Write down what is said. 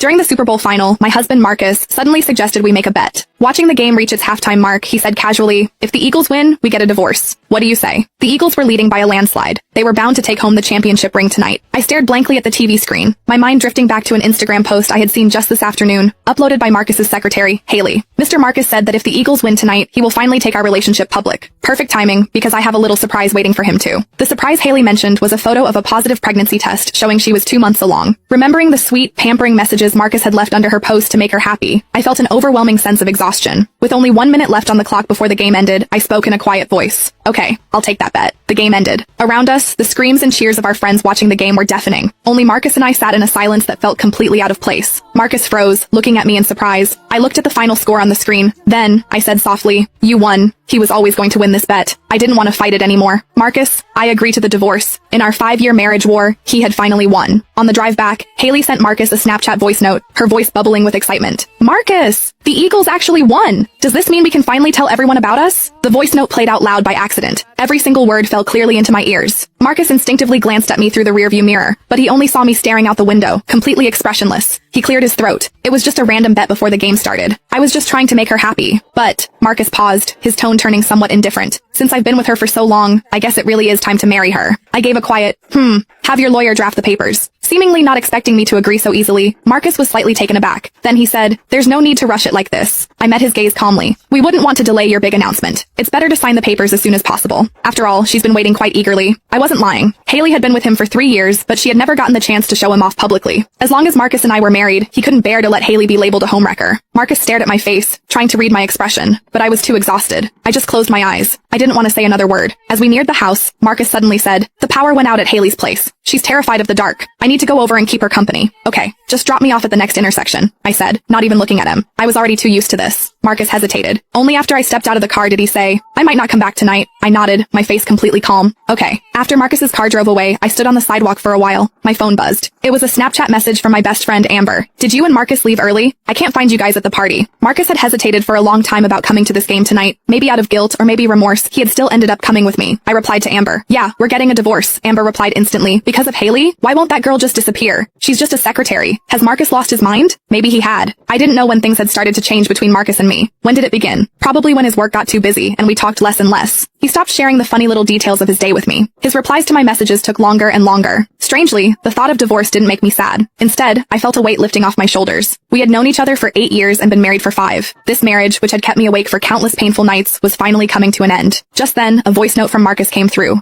During the Super Bowl final, my husband Marcus suddenly suggested we make a bet. Watching the game reach its halftime mark, he said casually, "If the Eagles win, we get a divorce. What do you say?" The Eagles were leading by a landslide. They were bound to take home the championship ring tonight. I stared blankly at the TV screen, my mind drifting back to an Instagram post I had seen just this afternoon, uploaded by Marcus's secretary, Haley. Mr. Marcus said that if the Eagles win tonight, he will finally take our relationship public. Perfect timing, because I have a little surprise waiting for him too. The surprise Haley mentioned was a photo of a positive pregnancy test showing she was 2 months along. Remembering the sweet, pampering messages Marcus had left under her post to make her happy, I felt an overwhelming sense of exhaustion. With only 1 minute left on the clock before the game ended, I spoke in a quiet voice. "Okay, I'll take that bet." The game ended. Around us, the screams and cheers of our friends watching the game were deafening. Only Marcus and I sat in a silence that felt completely out of place. Marcus froze, looking at me in surprise. I looked at the final score on the screen. Then, I said softly, "You won." He was always going to win this bet. I didn't want to fight it anymore. "Marcus, I agree to the divorce." In our 5-year marriage war, he had finally won. On the drive back, Haley sent Marcus a Snapchat voice note, her voice bubbling with excitement. "Marcus, the Eagles actually won. Does this mean we can finally tell everyone about us?" The voice note played out loud by accident. Every single word fell clearly into my ears. Marcus instinctively glanced at me through the rearview mirror, but he only saw me staring out the window, completely expressionless. He cleared his throat. It was just a random bet before the game started. I was just trying to make her happy. But, Marcus paused, his tone turning somewhat indifferent. "Since I've been with her for so long, I guess it really is time to marry her." I gave a quiet, "Have your lawyer draft the papers." Seemingly not expecting me to agree so easily, Marcus was slightly taken aback. Then he said, "There's no need to rush it like this." I met his gaze calmly. "We wouldn't want to delay your big announcement. It's better to sign the papers as soon as possible. After all, she's been waiting quite eagerly." I wasn't lying. Haley had been with him for 3 years, but she had never gotten the chance to show him off publicly. As long as Marcus and I were married, he couldn't bear to let Haley be labeled a homewrecker. Marcus stared at my face, trying to read my expression, but I was too exhausted. I just closed my eyes. I didn't want to say another word. As we neared the house, Marcus suddenly said, "The power went out at Haley's place. She's terrified of the dark. I need to go over and keep her company." "Okay, just drop me off at the next intersection," I said, not even looking at him. I was already too used to this. Marcus hesitated. Only after I stepped out of the car did he say, "I might not come back tonight." I nodded, my face completely calm. "Okay." After Marcus's car drove away, I stood on the sidewalk for a while. My phone buzzed. It was a Snapchat message from my best friend Amber. "Did you and Marcus leave early? I can't find you guys at the party." Marcus had hesitated for a long time about coming to this game tonight. Maybe out of guilt or maybe remorse, he had still ended up coming with me. I replied to Amber. "Yeah, we're getting a divorce." Amber replied instantly. "Because of Haley? Why won't that girl just disappear? She's just a secretary." Has Marcus lost his mind? Maybe he had. I didn't know when things had started to change between Marcus and me. When did it begin? Probably when his work got too busy and we talked less and less. He stopped sharing the funny little details of his day with me. His replies to my messages took longer and longer. Strangely, the thought of divorce didn't make me sad. Instead, I felt a weight lifting off my shoulders. We had known each other for 8 years and been married for 5. This marriage, which had kept me awake for countless painful nights, was finally coming to an end. Just then, a voice note from Marcus came through.